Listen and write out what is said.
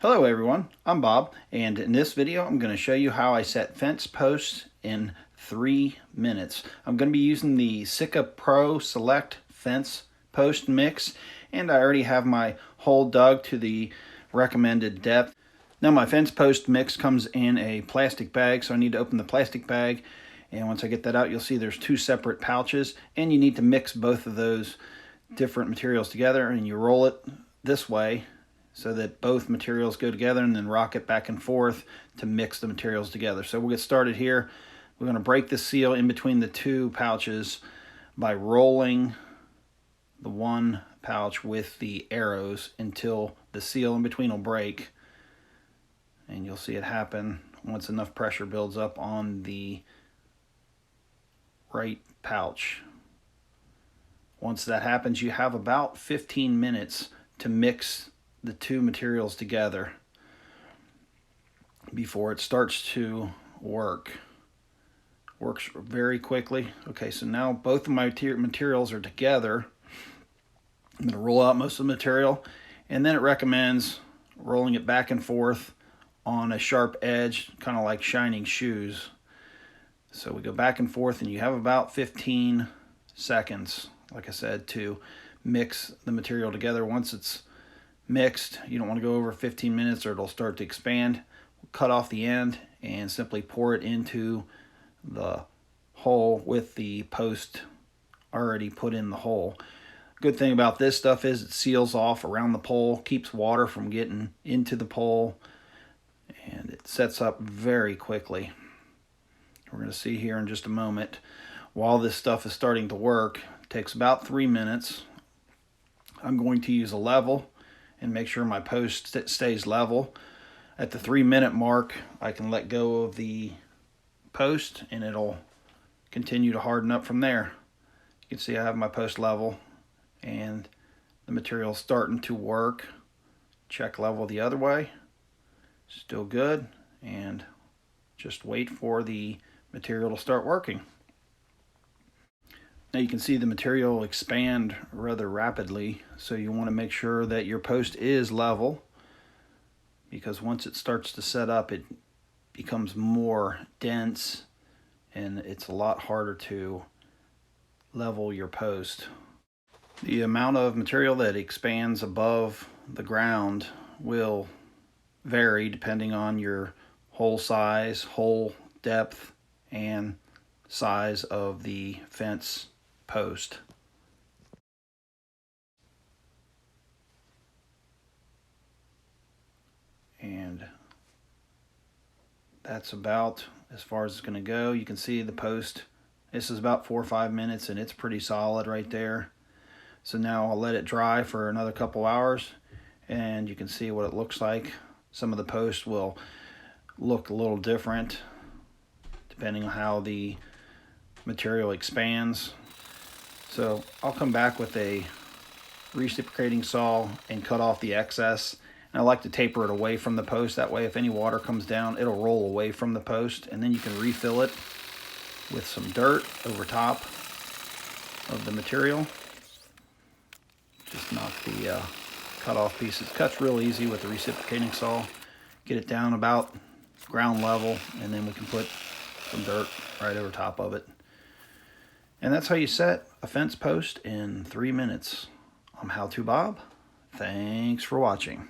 Hello everyone, I'm Bob, and in this video I'm going to show you how I set fence posts in 3 minutes. I'm going to be using the Sika Pro Select Fence Post Mix, and I already have my hole dug to the recommended depth. Now my fence post mix comes in a plastic bag, so I need to open the plastic bag, and once I get that out you'll see there's 2 separate pouches, and you need to mix both of those different materials together, and you roll it this way so that both materials go together, and then rock it back and forth to mix the materials together. So we'll get started here. We're going to break the seal in between the 2 pouches by rolling the one pouch with the arrows until the seal in between will break, and you'll see it happen once enough pressure builds up on the right pouch. Once that happens, you have about 15 minutes to mix the 2 materials together before it starts to work. Works very quickly. Okay, so now both of my materials are together. I'm going to roll out most of the material, and then it recommends rolling it back and forth on a sharp edge, kind of like shining shoes. So we go back and forth, and you have about 15 seconds, like I said, to mix the material together. Once it's mixed, you don't want to go over 15 minutes or it'll start to expand. Cut off the end and simply pour it into the hole with the post already put in the hole. Good thing about this stuff is it seals off around the pole, keeps water from getting into the pole, and it sets up very quickly. We're going to see here in just a moment. While this stuff is starting to work, it takes about 3 minutes. I'm going to use a level and make sure my post stays level. At the 3-minute mark, I can let go of the post and it'll continue to harden up from there. You can see I have my post level and the material's starting to work. Check level the other way. Still good, and just wait for the material to start working. Now you can see the material expand rather rapidly, so you want to make sure that your post is level, because once it starts to set up it becomes more dense and it's a lot harder to level your post. The amount of material that expands above the ground will vary depending on your hole size, hole depth, and size of the fence post. And that's about as far as it's going to go. You can see the post, this is about 4 or 5 minutes, and it's pretty solid right there. So now I'll let it dry for another couple hours, and you can see what it looks like. Some of the posts will look a little different depending on how the material expands. So I'll come back with a reciprocating saw and cut off the excess. And I like to taper it away from the post. That way if any water comes down, it'll roll away from the post, and then you can refill it with some dirt over top of the material. Just knock the cut off pieces. Cuts real easy with the reciprocating saw. Get it down about ground level, and then we can put some dirt right over top of it. And that's how you set a fence post in 3 minutes. I'm How To Bob. Thanks for watching.